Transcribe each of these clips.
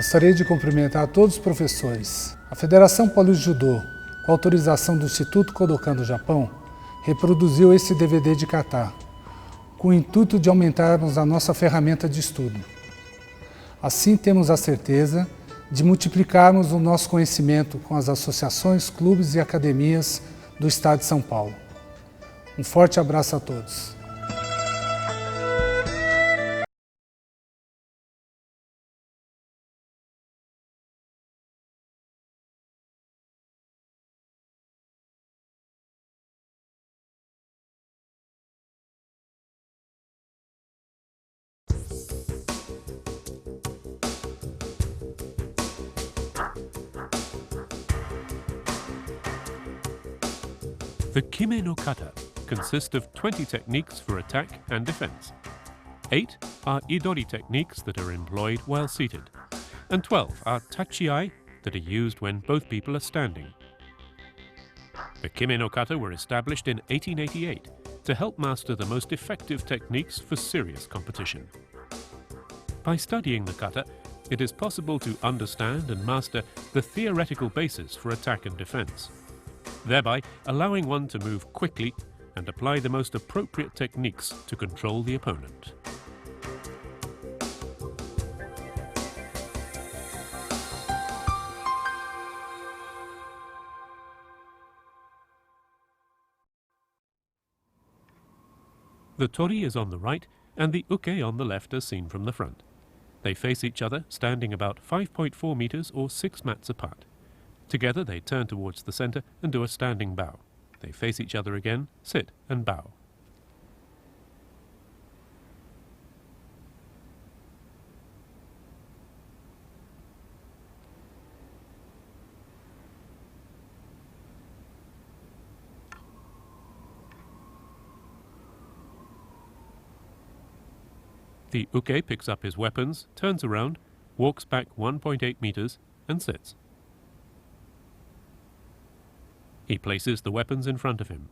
Gostaria de cumprimentar todos os professores. A Federação Paulista de Judô, com autorização do Instituto Kodokan do Japão, reproduziu esse DVD de kata, com o intuito de aumentarmos a nossa ferramenta de estudo. Assim temos a certeza de multiplicarmos o nosso conhecimento com as associações, clubes e academias do Estado de São Paulo. Um forte abraço a todos. The kime no kata consists of 20 techniques for attack and defense. 8 are idori techniques that are employed while seated, and 12 are tachiai that are used when both people are standing. The kime no kata were established in 1888 to help master the most effective techniques for serious competition. By studying the kata, it is possible to understand and master the theoretical basis for attack and defense, thereby allowing one to move quickly and apply the most appropriate techniques to control the opponent. The tori is on the right and the uke on the left as seen from the front. They face each other, standing about 5.4 meters or 6 mats apart. Together they turn towards the center and do a standing bow. They face each other again, sit and bow. The uke picks up his weapons, turns around, walks back 1.8 meters and sits. He places the weapons in front of him.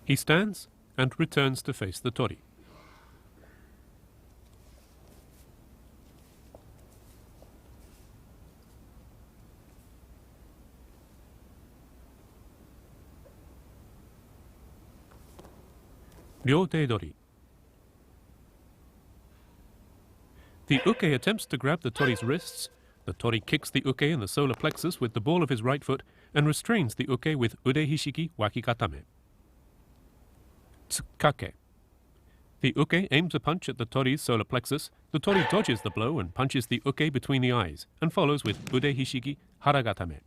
He stands and returns to face the tori. Ryote dori. The uke attempts to grab the tori's wrists. The tori kicks the uke in the solar plexus with the ball of his right foot and restrains the uke with ude hishiki wakikatame. Tsukake. The uke aims a punch at the tori's solar plexus. The tori dodges the blow and punches the uke between the eyes and follows with ude hishiki haragatame.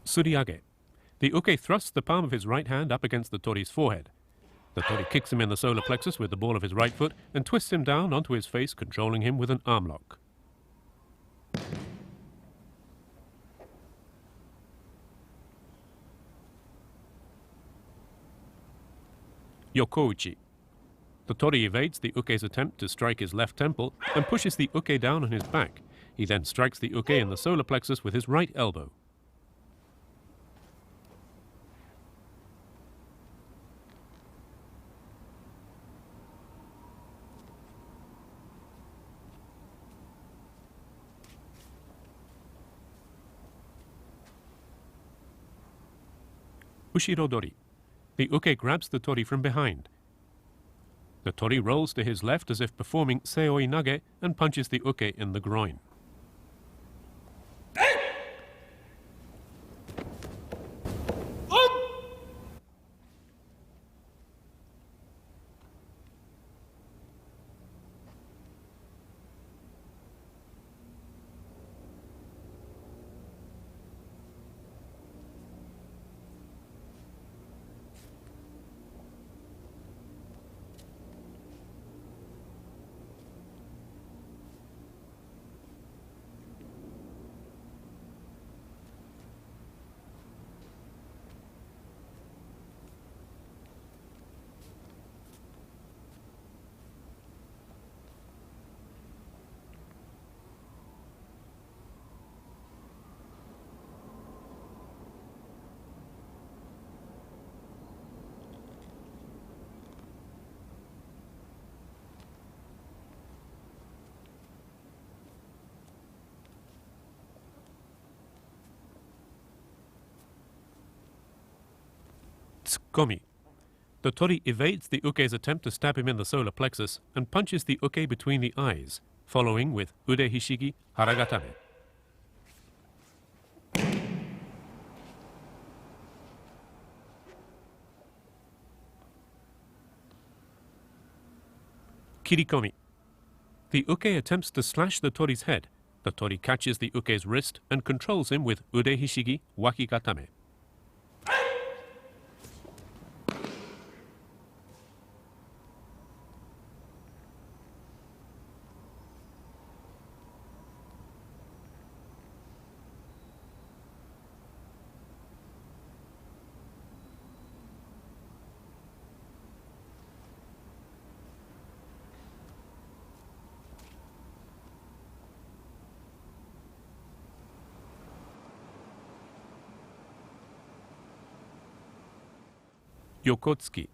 Suriage. The uke thrusts the palm of his right hand up against the tori's forehead. The tori kicks him in the solar plexus with the ball of his right foot and twists him down onto his face, controlling him with an arm lock. Yokouchi. The tori evades the uke's attempt to strike his left temple and pushes the uke down on his back. He then strikes the uke in the solar plexus with his right elbow. Ushirodori. The uke grabs the tori from behind. The tori rolls to his left as if performing seoi nage and punches the uke in the groin. Komi. The tori evades the uke's attempt to stab him in the solar plexus and punches the uke between the eyes, following with ude hishigi haragatame. Kirikomi. The uke attempts to slash the tori's head. The tori catches the uke's wrist and controls him with ude hishigi wakigatame. Yokotsuki.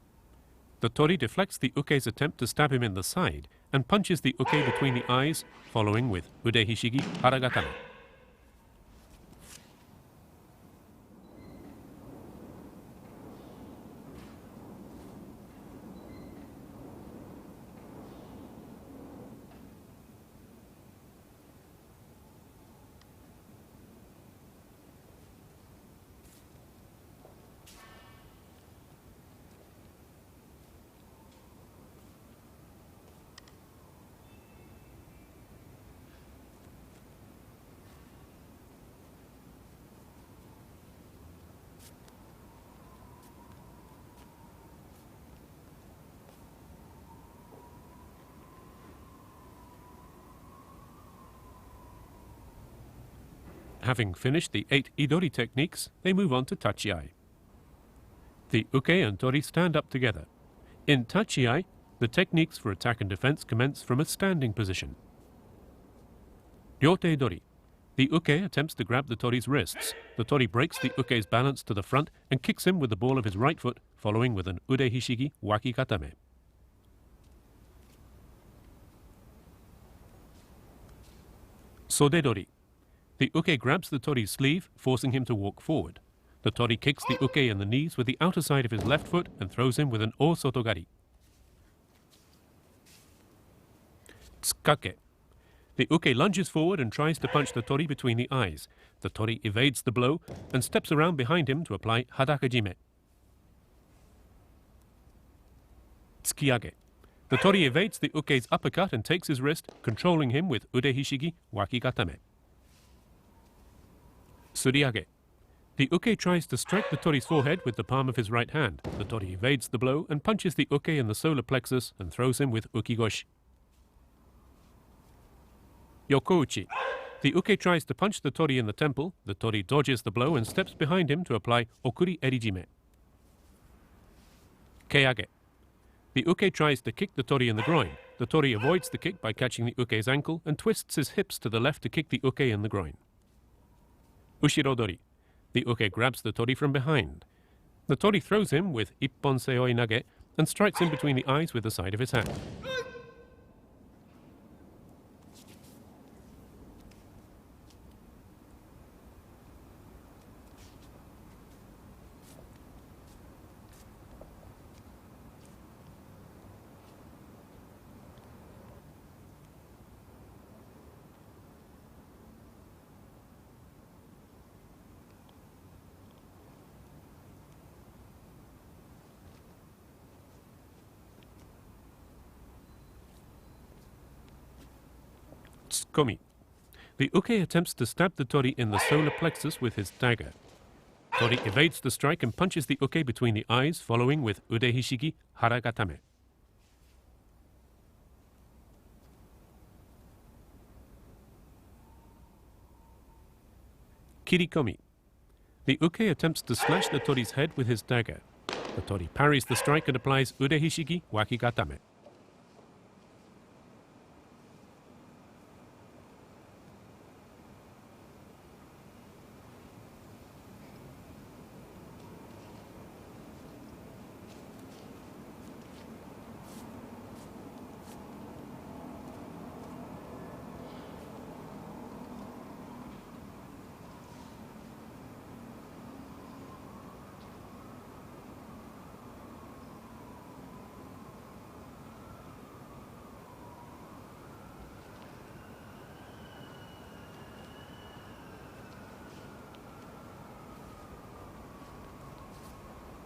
The tori deflects the uke's attempt to stab him in the side and punches the uke between the eyes, following with ude hishigi haragatame. Having finished the 8 idori techniques, they move on to tachi-ai. The uke and tori stand up together. In tachi-ai, the techniques for attack and defense commence from a standing position. Ryote dori. The uke attempts to grab the tori's wrists. The tori breaks the uke's balance to the front and kicks him with the ball of his right foot, following with an ude hishigi wakigatame. Sode dori. The uke grabs the tori's sleeve, forcing him to walk forward. The tori kicks the uke in the knees with the outer side of his left foot and throws him with an o sotogari. Tsukake. The uke lunges forward and tries to punch the tori between the eyes. The tori evades the blow and steps around behind him to apply hadakajime. Tsukiage. The tori evades the uke's uppercut and takes his wrist, controlling him with ude hishigi wakigatame. Suriage. The uke tries to strike the tori's forehead with the palm of his right hand. The tori evades the blow and punches the uke in the solar plexus and throws him with ukigoshi. Yokouchi. The uke tries to punch the tori in the temple. The tori dodges the blow and steps behind him to apply okuri erijime. Keiage. The uke tries to kick the tori in the groin. The tori avoids the kick by catching the uke's ankle and twists his hips to the left to kick the uke in the groin. Ushirodori. The uke grabs the tori from behind. The tori throws him with ippon seoi nage and strikes him between the eyes with the side of his hand. Tsukomi. The uke attempts to stab the tori in the solar plexus with his dagger. Tori evades the strike and punches the uke between the eyes, following with ude hishigi haragatame. Kirikomi. The uke attempts to slash the tori's head with his dagger. The tori parries the strike and applies ude hishigi wakigatame.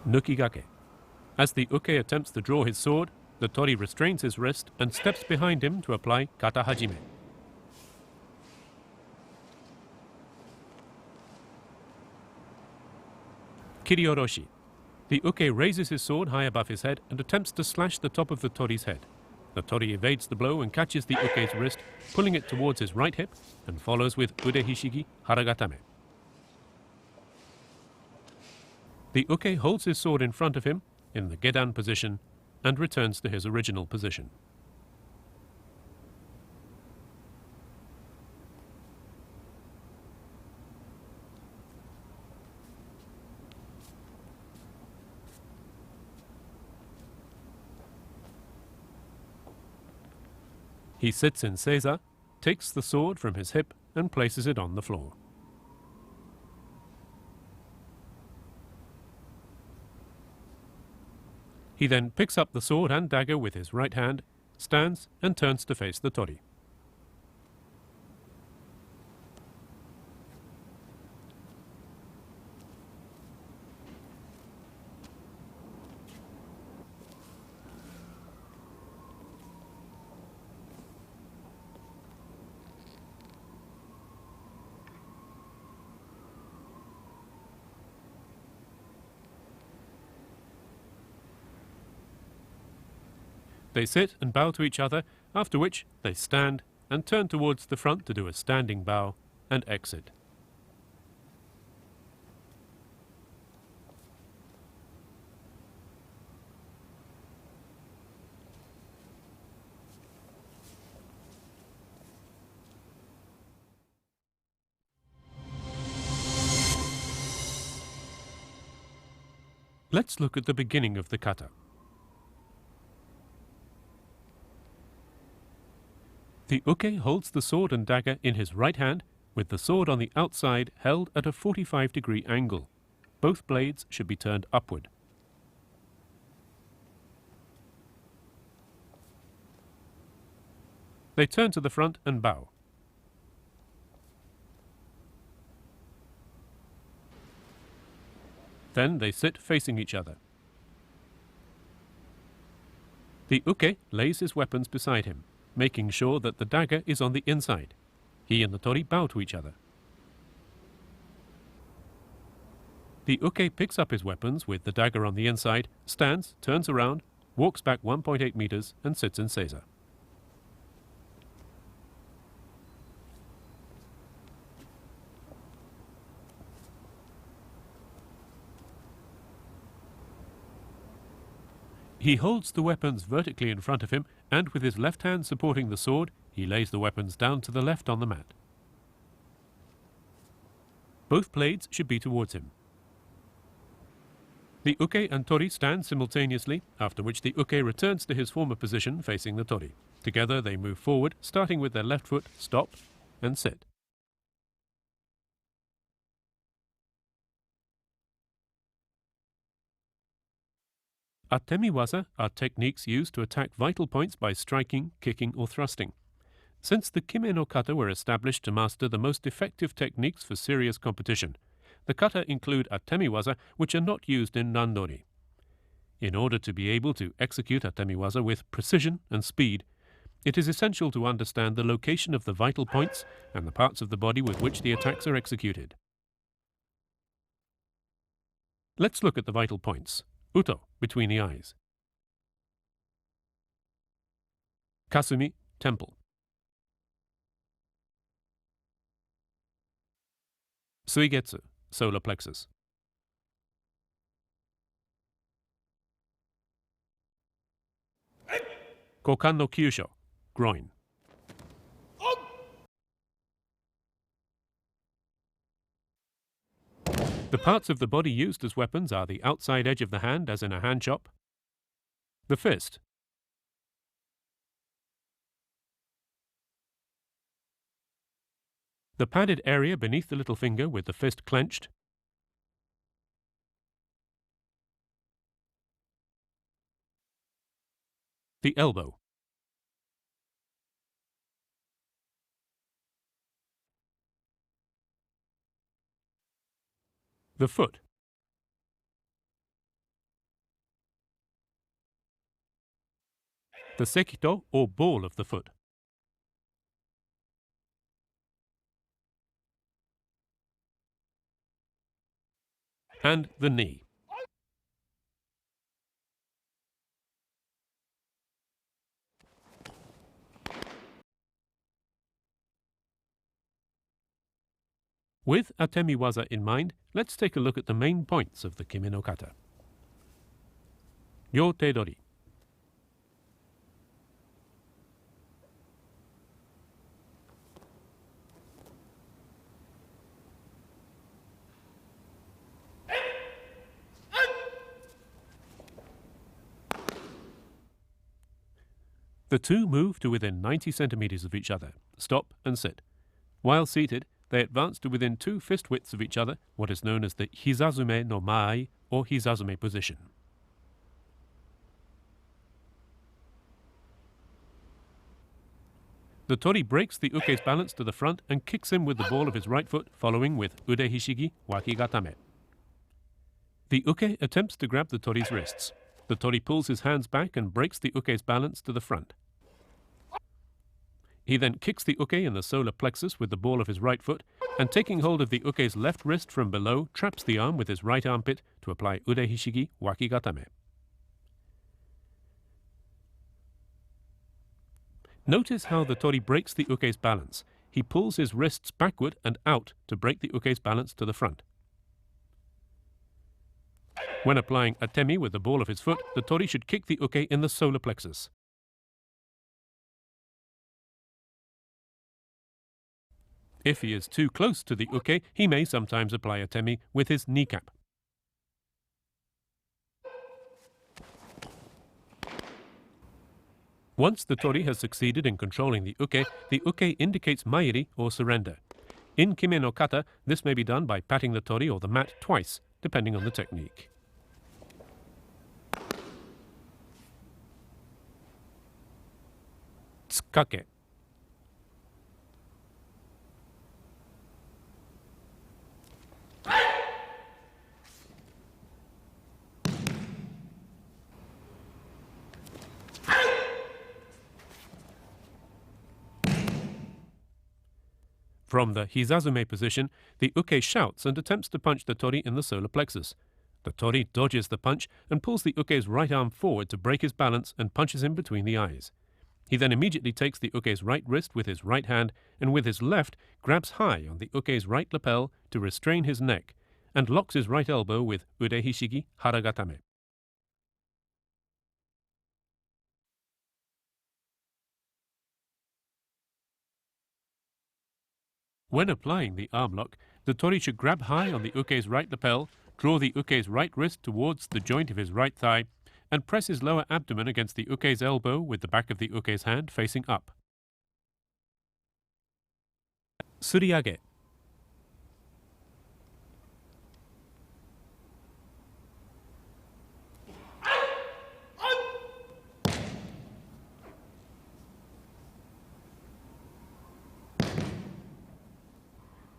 nukigake. As the uke attempts to draw his sword, the tori restrains his wrist and steps behind him to apply kata hajime. Kirioroshi. The uke raises his sword high above his head and attempts to slash the top of the tori's head. The tori evades the blow and catches the uke's wrist, pulling it towards his right hip, and follows with ude hishigi haragatame. The uke holds his sword in front of him, in the gedan position, and returns to his original position. He sits in seiza, takes the sword from his hip and places it on the floor. He then picks up the sword and dagger with his right hand, stands and turns to face the tori. They sit and bow to each other, after which they stand and turn towards the front to do a standing bow and exit. Let's look at the beginning of the kata. The uke holds the sword and dagger in his right hand, with the sword on the outside held at a 45-degree angle. Both blades should be turned upward. They turn to the front and bow. Then they sit facing each other. The uke lays his weapons beside him, making sure that the dagger is on the inside. He and the tori bow to each other. The uke picks up his weapons with the dagger on the inside, stands, turns around, walks back 1.8 meters and sits in seiza. He holds the weapons vertically in front of him, and with his left hand supporting the sword, he lays the weapons down to the left on the mat. Both blades should be towards him. The uke and tori stand simultaneously, after which the uke returns to his former position facing the tori. Together they move forward, starting with their left foot, stop, and sit. Atemiwaza are techniques used to attack vital points by striking, kicking, or thrusting. Since the kime no kata were established to master the most effective techniques for serious competition, the kata include atemiwaza which are not used in randori. In order to be able to execute atemiwaza with precision and speed, it is essential to understand the location of the vital points and the parts of the body with which the attacks are executed. Let's look at the vital points. Uto, between the eyes. Kasumi, temple. Suigetsu, solar plexus. Kokan no kyusho, groin. The parts of the body used as weapons are the outside edge of the hand, as in a hand chop, the fist, the padded area beneath the little finger with the fist clenched, the elbow, the foot, the sekito or ball of the foot. And the knee. With atemi waza in mind, let's take a look at the main points of the kime no kata. Ryotedori. The two move to within 90 centimeters of each other, stop and sit. While seated, they advance to within 2 fist widths of each other, what is known as the hizazume no mai or hizazume position. The tori breaks the uke's balance to the front and kicks him with the ball of his right foot, following with ude hishigi wakigatame. The uke attempts to grab the tori's wrists. The tori pulls his hands back and breaks the uke's balance to the front. He then kicks the uke in the solar plexus with the ball of his right foot, and taking hold of the uke's left wrist from below, traps the arm with his right armpit to apply ude hishigi wakigatame. Notice how the tori breaks the uke's balance. He pulls his wrists backward and out to break the uke's balance to the front. When applying atemi with the ball of his foot, the tori should kick the uke in the solar plexus. If he is too close to the uke, he may sometimes apply atemi with his kneecap. Once the tori has succeeded in controlling the uke indicates mairi or surrender. In kime no kata, this may be done by patting the tori or the mat twice, depending on the technique. Tsukake. From the hizazume position, the uke shouts and attempts to punch the tori in the solar plexus. The tori dodges the punch and pulls the uke's right arm forward to break his balance and punches him between the eyes. He then immediately takes the uke's right wrist with his right hand and with his left grabs high on the uke's right lapel to restrain his neck and locks his right elbow with ude hishigi haragatame. When applying the arm lock, the tori should grab high on the uke's right lapel, draw the uke's right wrist towards the joint of his right thigh, and press his lower abdomen against the uke's elbow with the back of the uke's hand facing up. Suriage.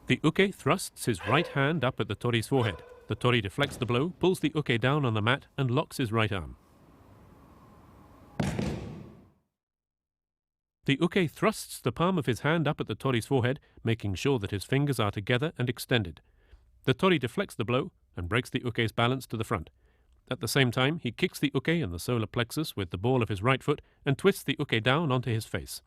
The uke thrusts his right hand up at the tori's forehead. The tori deflects the blow, pulls the uke down on the mat, and locks his right arm. The uke thrusts the palm of his hand up at the tori's forehead, making sure that his fingers are together and extended. The tori deflects the blow and breaks the uke's balance to the front. At the same time, he kicks the uke in the solar plexus with the ball of his right foot and twists the uke down onto his face.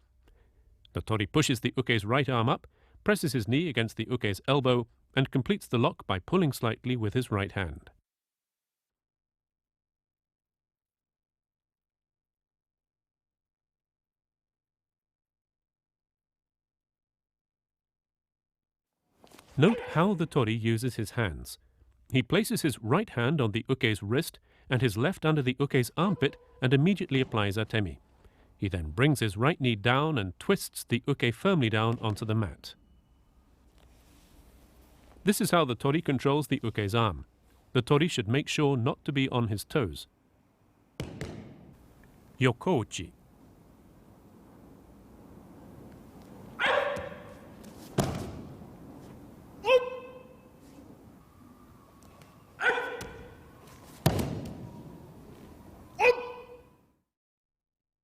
The tori pushes the uke's right arm up, presses his knee against the uke's elbow, and completes the lock by pulling slightly with his right hand. Note how the tori uses his hands. He places his right hand on the uke's wrist and his left under the uke's armpit and immediately applies atemi. He then brings his right knee down and twists the uke firmly down onto the mat. This is how the tori controls the uke's arm. The tori should make sure not to be on his toes. Yokouchi.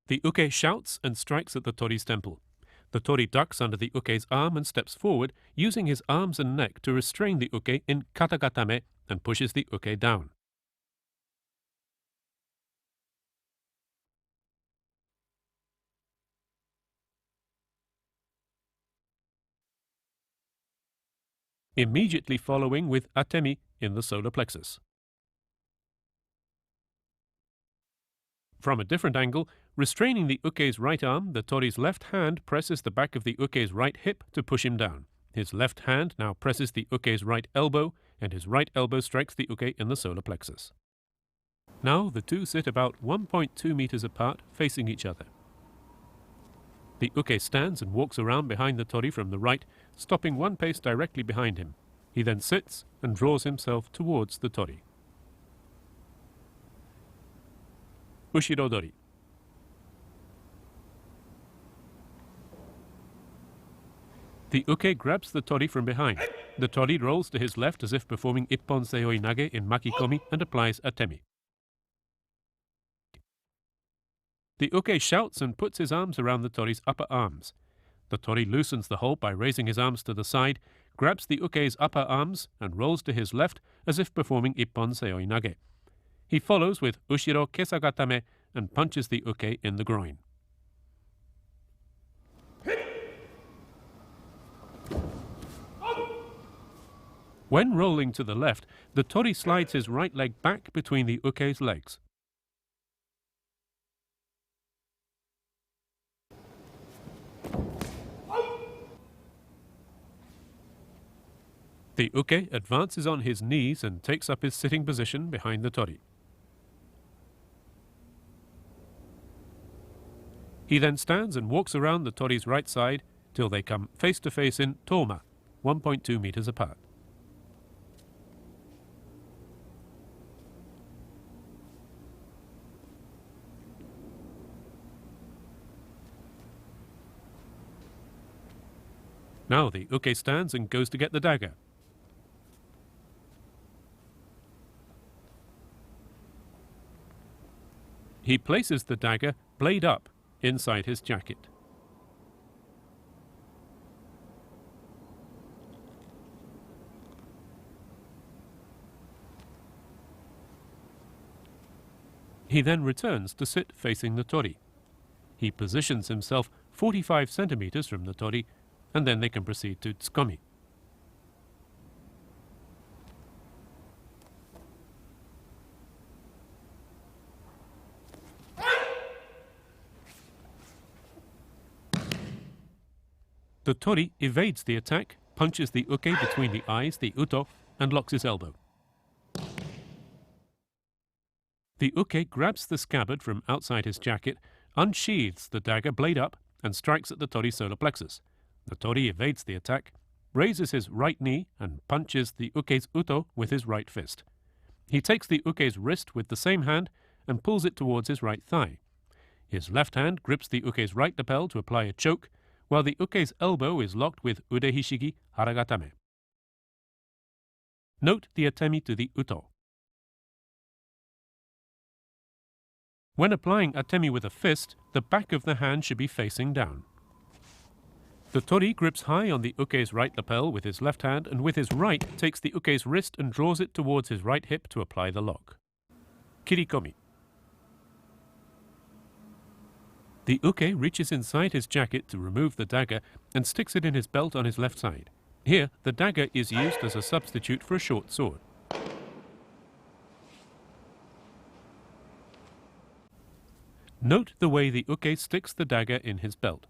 The uke shouts and strikes at the tori's temple. The tori ducks under the uke's arm and steps forward, using his arms and neck to restrain the uke in kata gatame, and pushes the uke down. Immediately following with atemi in the solar plexus. From a different angle, restraining the uke's right arm, the tori's left hand presses the back of the uke's right hip to push him down. His left hand now presses the uke's right elbow, and his right elbow strikes the uke in the solar plexus. Now the two sit about 1.2 meters apart, facing each other. The uke stands and walks around behind the tori from the right, stopping one pace directly behind him. He then sits and draws himself towards the tori. Ushirodori. The uke grabs the tori from behind. The tori rolls to his left as if performing ippon seoi nage in makikomi and applies atemi. The uke shouts and puts his arms around the tori's upper arms. The tori loosens the hold by raising his arms to the side, grabs the uke's upper arms, and rolls to his left as if performing ippon seoi nage. He follows with ushiro kesagatame and punches the uke in the groin. When rolling to the left, the tori slides his right leg back between the uke's legs. The uke advances on his knees and takes up his sitting position behind the tori. He then stands and walks around the tori's right side till they come face to face in toma, 1.2 meters apart. Now the uke stands and goes to get the dagger. He places the dagger, blade up, inside his jacket. He then returns to sit facing the tori. He positions himself 45 centimeters from the tori, and then they can proceed to tsukomi. The tori evades the attack, punches the uke between the eyes, the uto, and locks his elbow. The uke grabs the scabbard from outside his jacket, unsheathes the dagger blade up, and strikes at the tori's solar plexus. The tori evades the attack, raises his right knee, and punches the uke's uto with his right fist. He takes the uke's wrist with the same hand and pulls it towards his right thigh. His left hand grips the uke's right lapel to apply a choke, while the uke's elbow is locked with ude hishigi haragatame. Note the atemi to the uto. When applying atemi with a fist, the back of the hand should be facing down. The tori grips high on the uke's right lapel with his left hand and with his right takes the uke's wrist and draws it towards his right hip to apply the lock. Kirikomi. The uke reaches inside his jacket to remove the dagger and sticks it in his belt on his left side. Here, the dagger is used as a substitute for a short sword. Note the way the uke sticks the dagger in his belt.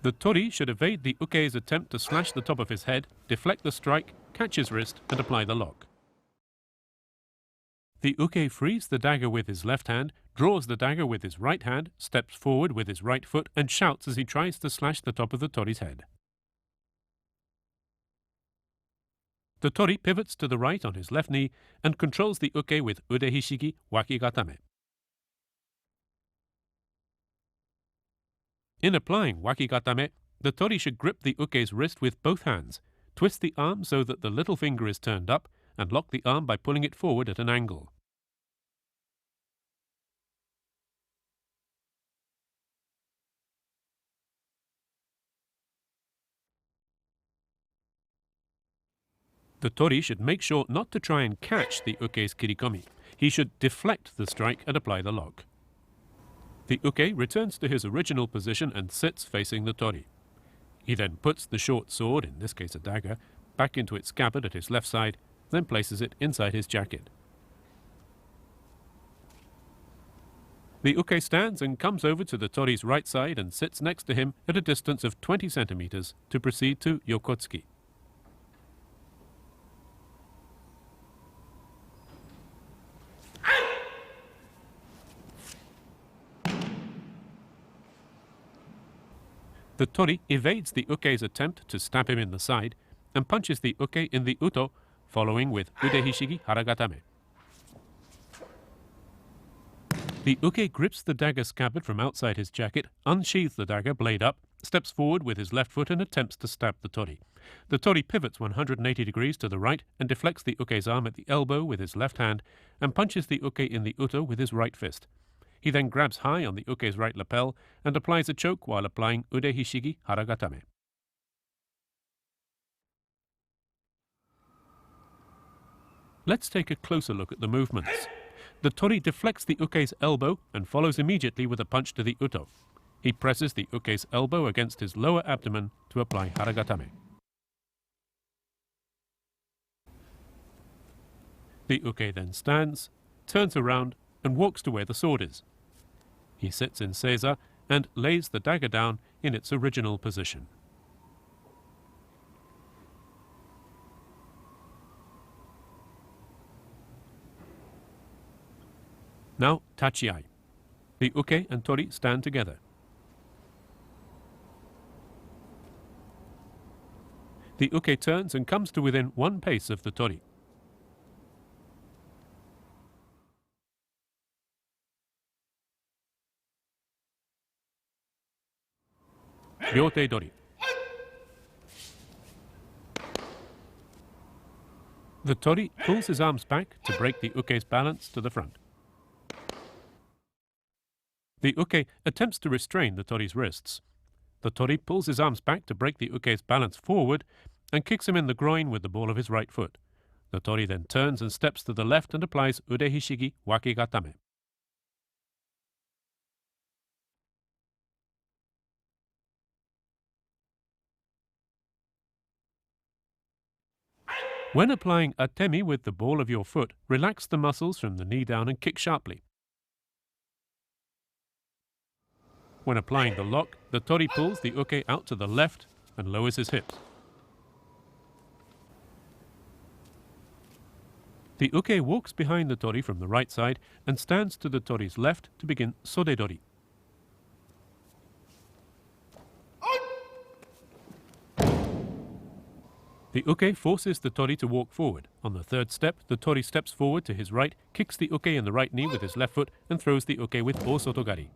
The tori should evade the uke's attempt to slash the top of his head, deflect the strike, catch his wrist, and apply the lock. The uke frees the dagger with his left hand, draws the dagger with his right hand, steps forward with his right foot, and shouts as he tries to slash the top of the tori's head. The tori pivots to the right on his left knee and controls the uke with ude hishigi wakigatame. In applying wakigatame, the tori should grip the uke's wrist with both hands. Twist the arm so that the little finger is turned up and lock the arm by pulling it forward at an angle. The tori should make sure not to try and catch the uke's kirikomi. He should deflect the strike and apply the lock. The uke returns to his original position and sits facing the tori. He then puts the short sword, in this case a dagger, back into its scabbard at his left side, then places it inside his jacket. The uke stands and comes over to the tori's right side and sits next to him at a distance of 20 centimeters to proceed to yokotsuki. The tori evades the uke's attempt to stab him in the side and punches the uke in the uto, following with ude hishigi haragatame. The uke grips the dagger scabbard from outside his jacket, unsheathes the dagger blade up, steps forward with his left foot and attempts to stab the tori. The tori pivots 180 degrees to the right and deflects the uke's arm at the elbow with his left hand and punches the uke in the uto with his right fist. He then grabs high on the uke's right lapel and applies a choke while applying ude hishigi haragatame. Let's take a closer look at the movements. The tori deflects the uke's elbow and follows immediately with a punch to the uto. He presses the uke's elbow against his lower abdomen to apply haragatame. The uke then stands, turns around and walks to where the sword is. He sits in seiza and lays the dagger down in its original position. Now tachiai. The uke and tori stand together. The uke turns and comes to within one pace of the tori. Ryote dori. The tori pulls his arms back to break the uke's balance to the front. The uke attempts to restrain the tori's wrists. The tori pulls his arms back to break the uke's balance forward and kicks him in the groin with the ball of his right foot. The tori then turns and steps to the left and applies ude hishigi wakigatame. When applying atemi with the ball of your foot, relax the muscles from the knee down and kick sharply. When applying the lock, the tori pulls the uke out to the left and lowers his hips. The uke walks behind the tori from the right side and stands to the tori's left to begin sodedori. The uke forces the tori to walk forward. On the third step, the tori steps forward to his right, kicks the uke in the right knee with his left foot and throws the uke with osotogari.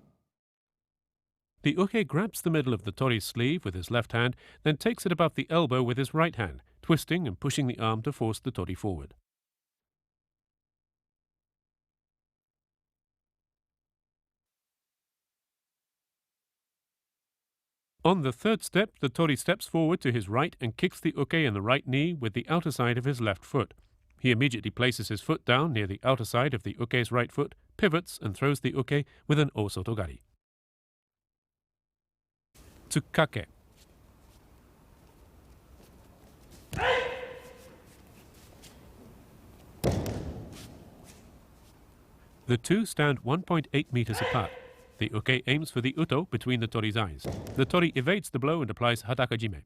The uke grabs the middle of the tori's sleeve with his left hand, then takes it above the elbow with his right hand, twisting and pushing the arm to force the tori forward. On the third step, the tori steps forward to his right and kicks the uke in the right knee with the outer side of his left foot. He immediately places his foot down near the outer side of the uke's right foot, pivots and throws the uke with an osotogari. Tsukake. The two stand 1.8 meters apart. The uke aims for the uto between the tori's eyes. The tori evades the blow and applies hatakajime.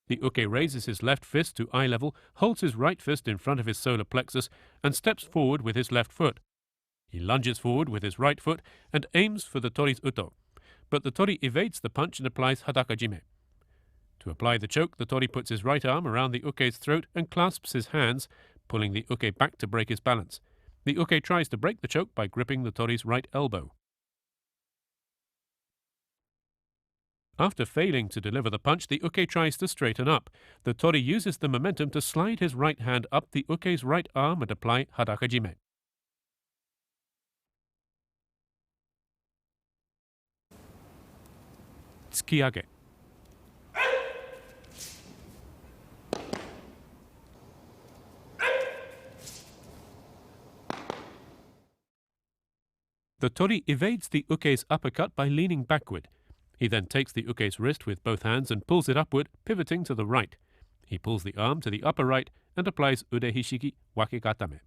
The uke raises his left fist to eye level, holds his right fist in front of his solar plexus, and steps forward with his left foot. He lunges forward with his right foot and aims for the tori's uto, but the tori evades the punch and applies hatakajime. To apply the choke, the tori puts his right arm around the uke's throat and clasps his hands, pulling the uke back to break his balance. The uke tries to break the choke by gripping the tori's right elbow. After failing to deliver the punch, the uke tries to straighten up. The tori uses the momentum to slide his right hand up the uke's right arm and apply harakajime. Tsukiage. The tori evades the uke's uppercut by leaning backward. He then takes the uke's wrist with both hands and pulls it upward, pivoting to the right. He pulls the arm to the upper right and applies ude hishiki wakegatame.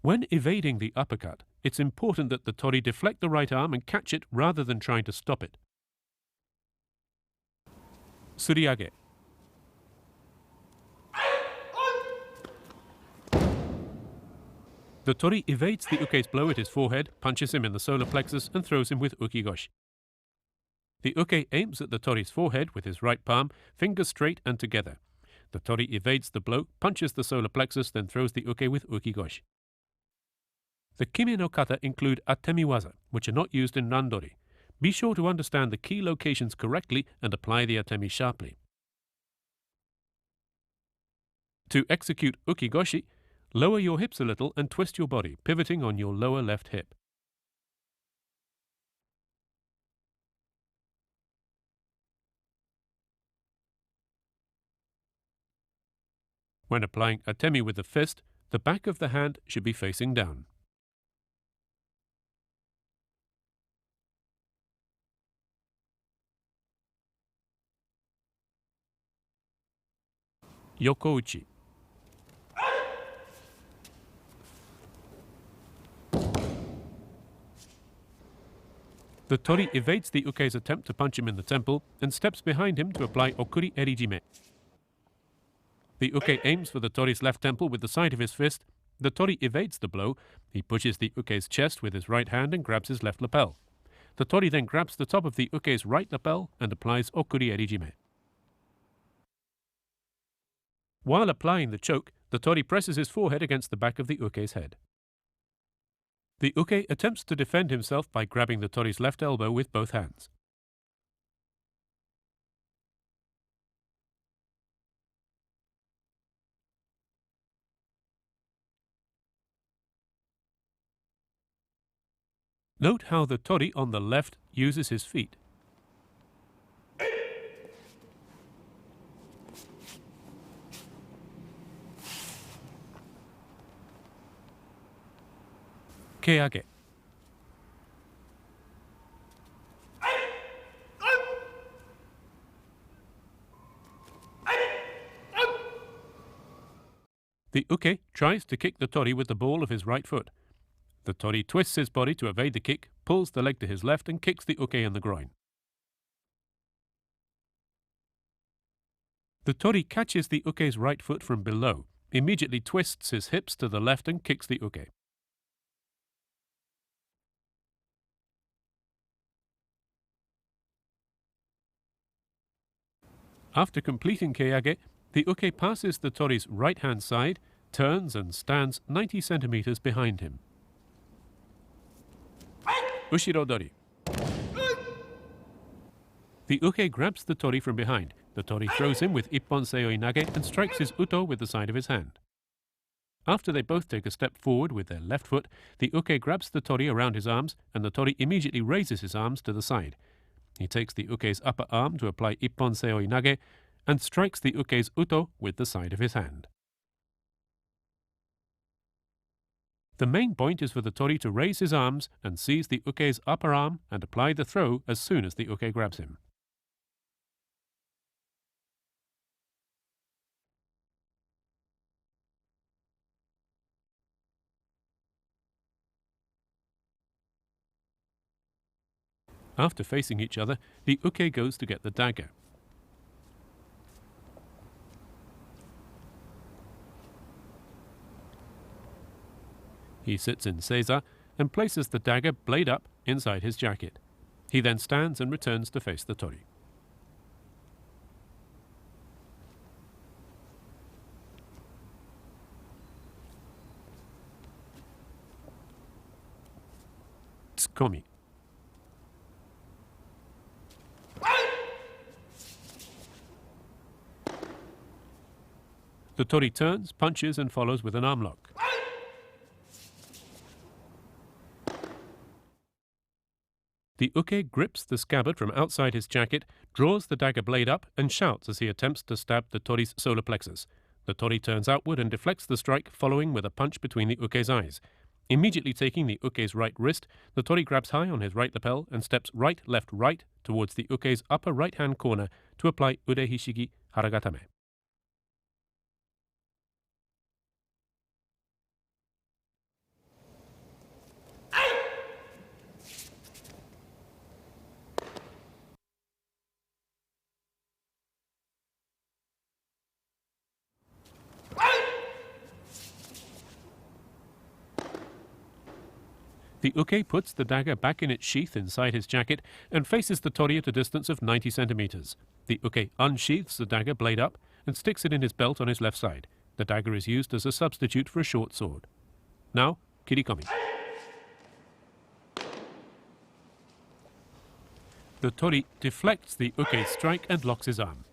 When evading the uppercut, it's important that the tori deflect the right arm and catch it rather than trying to stop it. Suriage. The tori evades the uke's blow at his forehead, punches him in the solar plexus, and throws him with ukigoshi. The uke aims at the tori's forehead with his right palm, fingers straight and together. The tori evades the blow, punches the solar plexus, then throws the uke with ukigoshi. The kime no kata include atemi waza, which are not used in randori. Be sure to understand the key locations correctly and apply the atemi sharply. To execute ukigoshi, lower your hips a little and twist your body, pivoting on your lower left hip. When applying atemi with the fist, the back of the hand should be facing down. Yokouchi. The tori evades the uke's attempt to punch him in the temple and steps behind him to apply okuri erijime. The uke aims for the tori's left temple with the side of his fist. The tori evades the blow. He pushes the uke's chest with his right hand and grabs his left lapel. The tori then grabs the top of the uke's right lapel and applies okuri erijime. While applying the choke, the tori presses his forehead against the back of the uke's head. The uke attempts to defend himself by grabbing the tori's left elbow with both hands. Note how the tori on the left uses his feet. Keage. The uke tries to kick the tori with the ball of his right foot. The tori twists his body to evade the kick, pulls the leg to his left and kicks the uke in the groin. The tori catches the uke's right foot from below, immediately twists his hips to the left and kicks the uke. After completing keage, the uke passes the tori's right-hand side, turns and stands 90 centimeters behind him. Ushirodori. The uke grabs the tori from behind. The tori throws him with ippon seoi nage and strikes his uto with the side of his hand. After they both take a step forward with their left foot, the uke grabs the tori around his arms and the tori immediately raises his arms to the side. He takes the uke's upper arm to apply ippon seoi nage and strikes the uke's uto with the side of his hand. The main point is for the tori to raise his arms and seize the uke's upper arm and apply the throw as soon as the uke grabs him. After facing each other, the uke goes to get the dagger. He sits in seiza and places the dagger blade up inside his jacket. He then stands and returns to face the tori. its komi. The tori turns, punches, and follows with an arm lock. The uke grips the scabbard from outside his jacket, draws the dagger blade up, and shouts as he attempts to stab the tori's solar plexus. The tori turns outward and deflects the strike, following with a punch between the uke's eyes. Immediately taking the uke's right wrist, the tori grabs high on his right lapel and steps right, left, right towards the uke's upper right-hand corner to apply ude hishigi haragatame. The uke puts the dagger back in its sheath inside his jacket and faces the tori at a distance of 90 centimeters. The uke unsheaths the dagger blade up and sticks it in his belt on his left side. The dagger is used as a substitute for a short sword. Now, kirikomi. The tori deflects the uke's strike and locks his arm.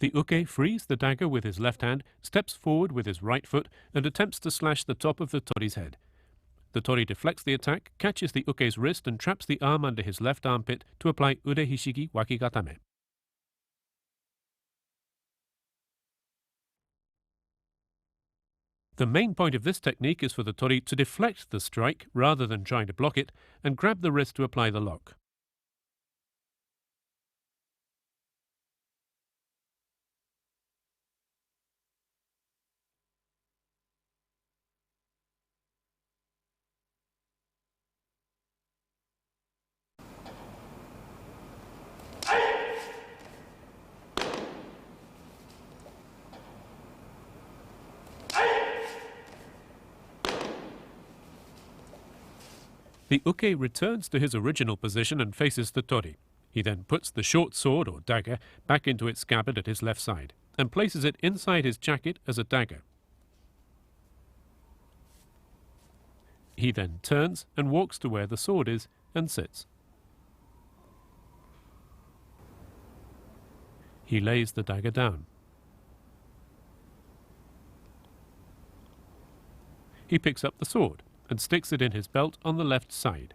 The uke frees the dagger with his left hand, steps forward with his right foot, and attempts to slash the top of the tori's head. The tori deflects the attack, catches the uke's wrist, and traps the arm under his left armpit to apply ude hishigi wakigatame. The main point of this technique is for the tori to deflect the strike rather than trying to block it, and grab the wrist to apply the lock. The uke returns to his original position and faces the tori. He then puts the short sword or dagger back into its scabbard at his left side and places it inside his jacket as a dagger. He then turns and walks to where the sword is and sits. He lays the dagger down. He picks up the sword and sticks it in his belt on the left side.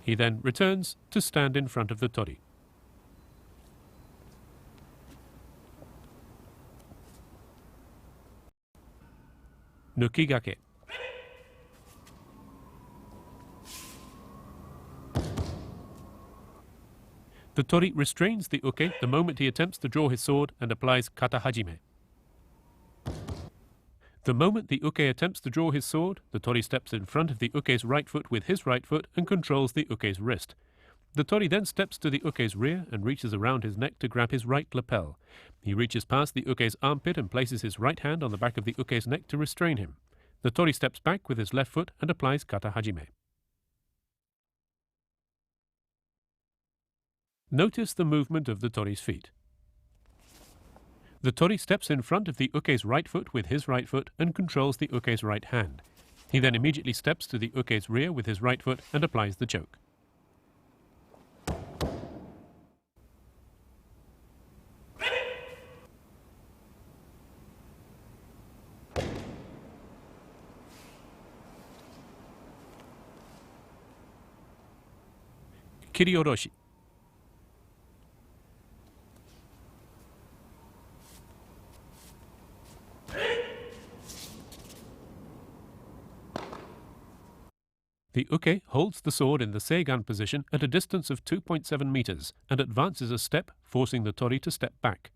He then returns to stand in front of the tori. Nukigake. The tori restrains the uke the moment he attempts to draw his sword and applies kata hajime. The moment the uke attempts to draw his sword, the tori steps in front of the uke's right foot with his right foot and controls the uke's wrist. The tori then steps to the uke's rear and reaches around his neck to grab his right lapel. He reaches past the uke's armpit and places his right hand on the back of the uke's neck to restrain him. The tori steps back with his left foot and applies kata hajime. Notice the movement of the tori's feet. The tori steps in front of the uke's right foot with his right foot and controls the uke's right hand. He then immediately steps to the uke's rear with his right foot and applies the choke. Kirioroshi. The uke holds the sword in the seigan position at a distance of 2.7 meters and advances a step, forcing the tori to step back.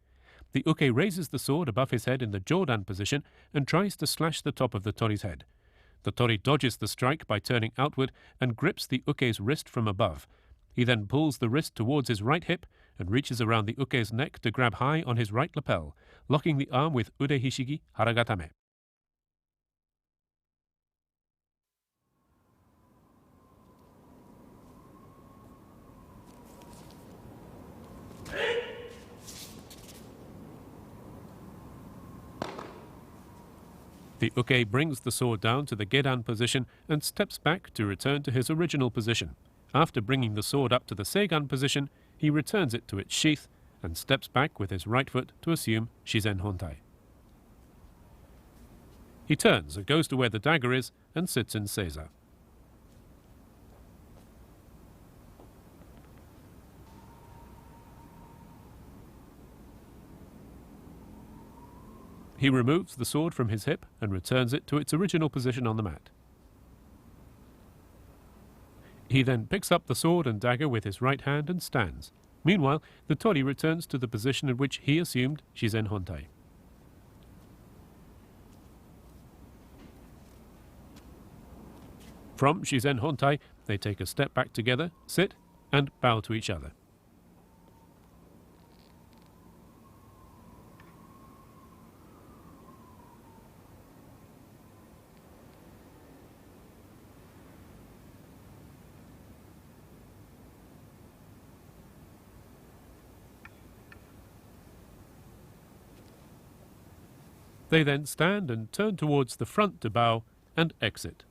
The uke raises the sword above his head in the jodan position and tries to slash the top of the tori's head. The tori dodges the strike by turning outward and grips the uke's wrist from above. He then pulls the wrist towards his right hip and reaches around the uke's neck to grab high on his right lapel, locking the arm with ude hishigi haragatame. The uke brings the sword down to the gedan position and steps back to return to his original position. After bringing the sword up to the seigan position, he returns it to its sheath and steps back with his right foot to assume shizen hontai. He turns and goes to where the dagger is and sits in seiza. He removes the sword from his hip and returns it to its original position on the mat. He then picks up the sword and dagger with his right hand and stands. Meanwhile, the tori returns to the position in which he assumed shizen hontai. From shizen hontai, they take a step back together, sit, and bow to each other. They then stand and turn towards the front to bow and exit.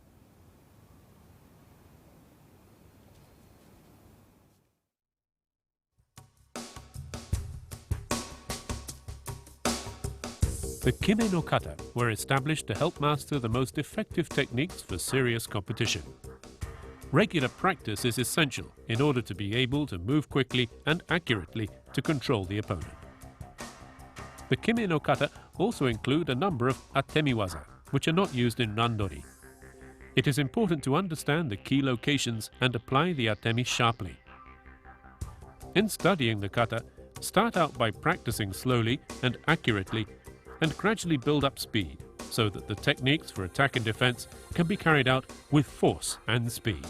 The kime no kata were established to help master the most effective techniques for serious competition. Regular practice is essential in order to be able to move quickly and accurately to control the opponent. The kime no kata also include a number of atemiwaza, which are not used in randori. It is important to understand the key locations and apply the atemi sharply. In studying the kata, start out by practicing slowly and accurately and gradually build up speed so that the techniques for attack and defense can be carried out with force and speed.